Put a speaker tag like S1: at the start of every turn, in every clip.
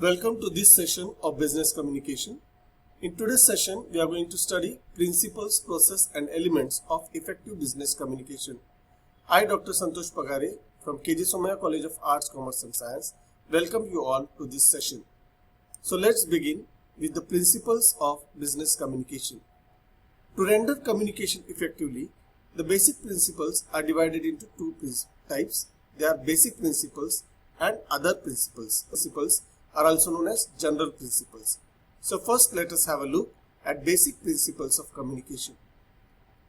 S1: Welcome to this session of business communication. In today's session, we are going to study principles, process and elements of effective business communication. I, Dr. Santosh Pagare from KG Somaiya College of Arts, Commerce and Science, welcome you all to this session. So let's begin with the principles of business communication. To render communication effectively, the basic principles are divided into two types. They are basic principles and other principles. Principles are also known as general principles. So first let us have a look at basic principles of communication.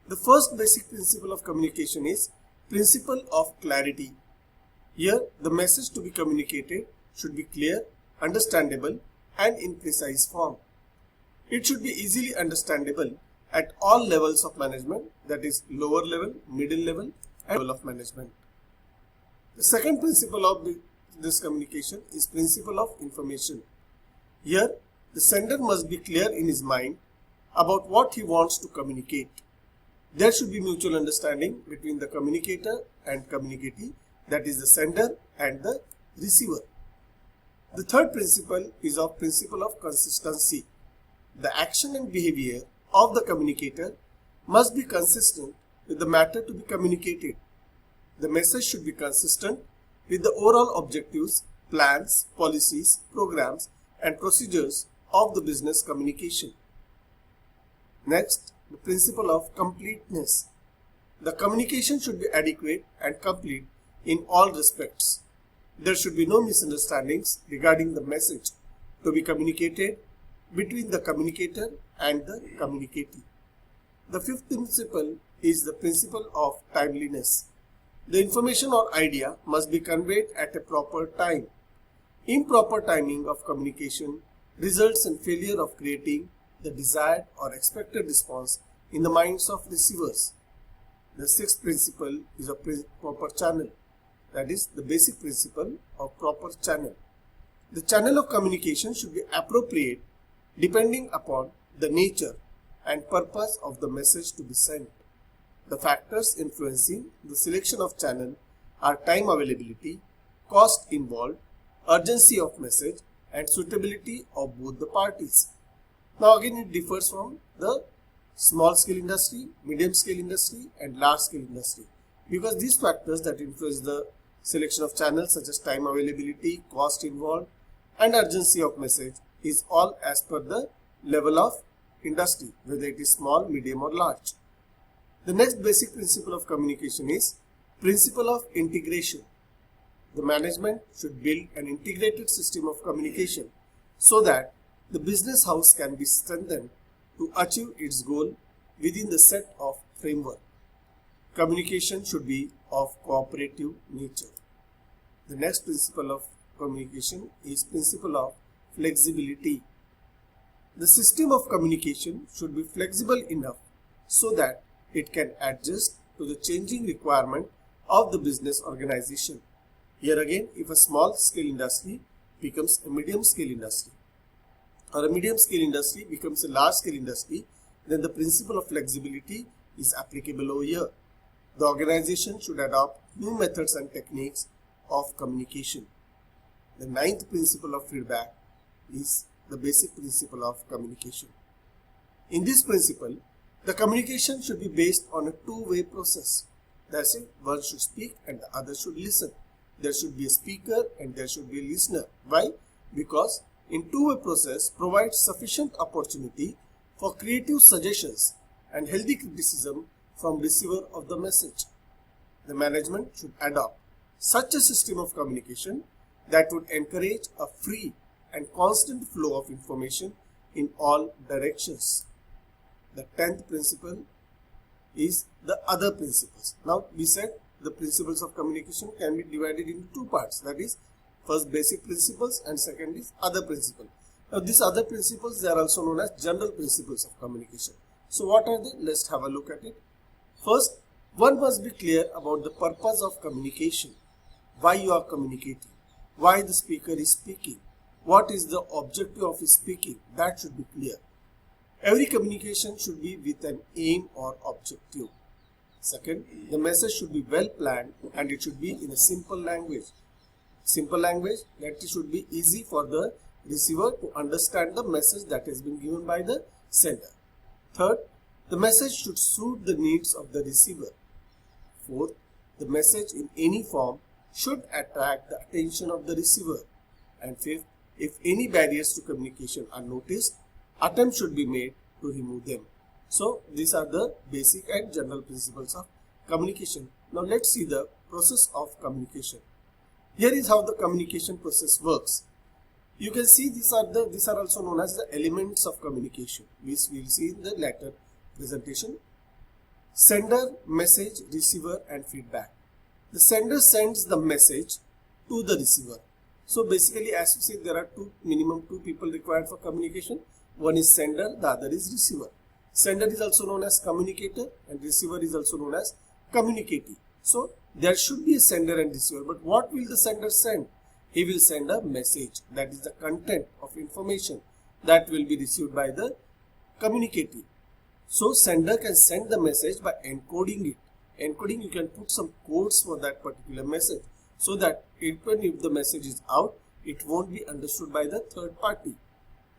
S1: The first basic principle of communication is principle of clarity. Here the message to be communicated should be clear, understandable and in precise form. It should be easily understandable at all levels of management, that is lower level, middle level and level of management. The second principle of this communication is principle of information. Here, the sender must be clear in his mind about what he wants to communicate. There should be mutual understanding between the communicator and communicatee, that is the sender and the receiver. The third principle is of principle of consistency. The action and behavior of the communicator must be consistent with the matter to be communicated. The message should be consistent with the overall objectives, plans, policies, programs and procedures of the business communication. Next, the principle of completeness. The communication should be adequate and complete in all respects. There should be no misunderstandings regarding the message to be communicated between the communicator and the communicatee. The fifth principle is the principle of timeliness. The information or idea must be conveyed at a proper time. Improper timing of communication results in failure of creating the desired or expected response in the minds of receivers. The sixth principle is a proper channel. That is the basic principle of proper channel. The channel of communication should be appropriate depending upon the nature and purpose of the message to be sent. The factors influencing the selection of channel are time availability, cost involved, urgency of message and suitability of both the parties. Now again it differs from the small scale industry, medium scale industry and large scale industry, because these factors that influence the selection of channels such as time availability, cost involved and urgency of message is all as per the level of industry, whether it is small, medium or large. The next basic principle of communication is principle of integration. The management should build an integrated system of communication so that the business house can be strengthened to achieve its goal within the set of framework. Communication should be of cooperative nature. The next principle of communication is principle of flexibility. The system of communication should be flexible enough so that it can adjust to the changing requirement of the business organization. Here again, if a small scale industry becomes a medium scale industry or a medium scale industry becomes a large scale industry, then the principle of flexibility is applicable over here. The organization should adopt new methods and techniques of communication. The ninth principle of feedback is the basic principle of communication. In this principle, the communication should be based on a two-way process. That's it, one should speak and the other should listen. There should be a speaker and there should be a listener. Why? Because in two-way process provides sufficient opportunity for creative suggestions and healthy criticism from receiver of the message. The management should adopt such a system of communication that would encourage a free and constant flow of information in all directions. The 10th principle is the other principles. Now we said the principles of communication can be divided into two parts, that is first basic principles and second is other principles. Now these other principles, they are also known as general principles of communication. So what are they? Let's have a look at it. First, one must be clear about the purpose of communication. Why you are communicating, why the speaker is speaking, what is the objective of his speaking, that should be clear. Every communication should be with an aim or objective. Second, the message should be well planned and it should be in a simple language. Simple language, that it should be easy for the receiver to understand the message that has been given by the sender. Third, the message should suit the needs of the receiver. Fourth, the message in any form should attract the attention of the receiver. And fifth, if any barriers to communication are noticed, attempts should be made to remove them. So these are the basic and general principles of communication. Now let's see the process of communication. Here is how the communication process works. You can see these are also known as the elements of communication, which we will see in the later presentation. Sender, message, receiver and feedback. The sender sends the message to the receiver. So basically, as we said, there are minimum two people required for communication. One is sender, the other is receiver. Sender is also known as communicator and receiver is also known as communicatee. So there should be a sender and receiver, but what will the sender send? He will send a message, that is the content of information that will be received by the communicatee. So sender can send the message by encoding it. Encoding, you can put some codes for that particular message so that even if the message is out, it won't be understood by the third party.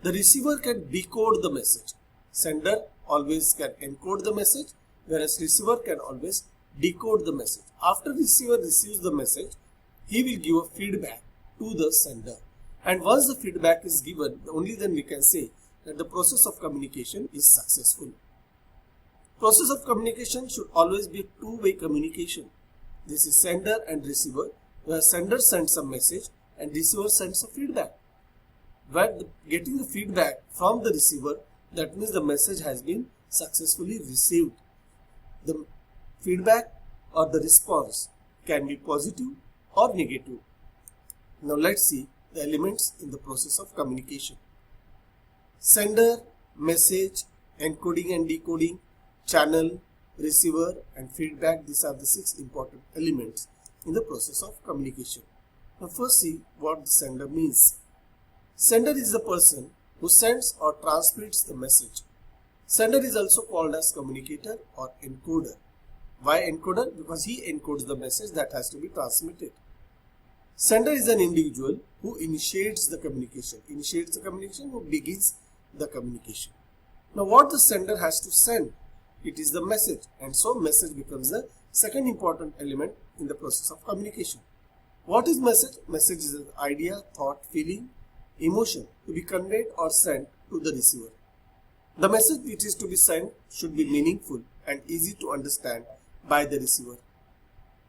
S1: The receiver can decode the message. Sender always can encode the message, whereas receiver can always decode the message. After receiver receives the message, he will give a feedback to the sender. And once the feedback is given, only then we can say that the process of communication is successful. Process of communication should always be a two-way communication. This is sender and receiver, where sender sends a message and receiver sends a feedback. Where getting the feedback from the receiver, that means the message has been successfully received. The feedback or the response can be positive or negative. Now let's see the elements in the process of communication. Sender, message, encoding and decoding, channel, receiver and feedback. These are the 6 important elements in the process of communication. Now first see what the sender means. Sender is the person who sends or transmits the message. Sender is also called as communicator or encoder. Why encoder? Because he encodes the message that has to be transmitted. Sender is an individual who initiates the communication. Initiates the communication, who begins the communication. Now what the sender has to send? It is the message, and so message becomes the second important element in the process of communication. What is message? Message is an idea, thought, feeling, emotion to be conveyed or sent to the receiver. The message which is to be sent should be meaningful and easy to understand by the receiver.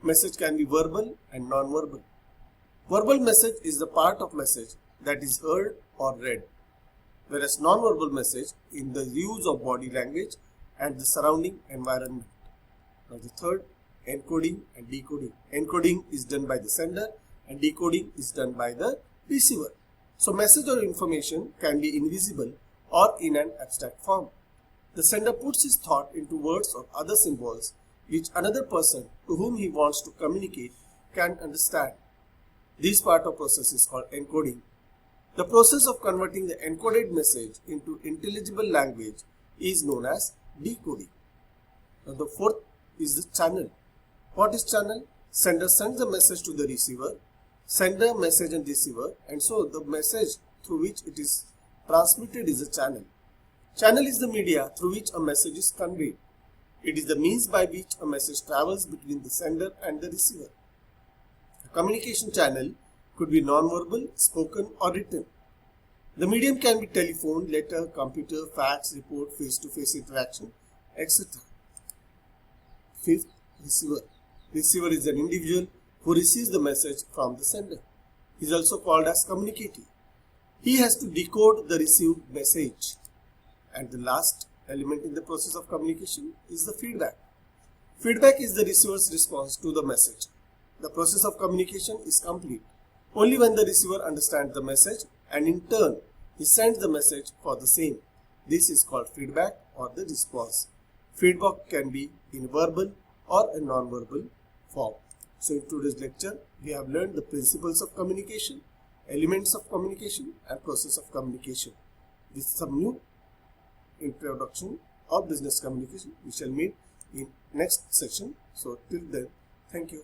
S1: Message can be verbal and non-verbal. Verbal message is the part of message that is heard or read, whereas non-verbal message in the use of body language and the surrounding environment. Now the third, encoding and decoding. Encoding is done by the sender and decoding is done by the receiver. So message or information can be invisible or in an abstract form. The sender puts his thought into words or other symbols which another person to whom he wants to communicate can understand. This part of process is called encoding. The process of converting the encoded message into intelligible language is known as decoding. Now the fourth is the channel. What is channel? Sender sends the message to the receiver, sender, message and receiver, and so the message through which it is transmitted is a channel. Channel is the media through which a message is conveyed. It is the means by which a message travels between the sender and the receiver. A communication channel could be non-verbal, spoken or written. The medium can be telephone, letter, computer, fax, report, face-to-face interaction, etc. Fifth, receiver. Receiver is an individual who receives the message from the sender. He is also called as communicatee. He has to decode the received message. And the last element in the process of communication is the feedback. Feedback is the receiver's response to the message. The process of communication is complete only when the receiver understands the message and in turn he sends the message for the same. This is called feedback or the response. Feedback can be in verbal or a non-verbal form. So in today's lecture we have learned the principles of communication, elements of communication and process of communication. With some new introduction of business communication we shall meet in next session. So till then, thank you.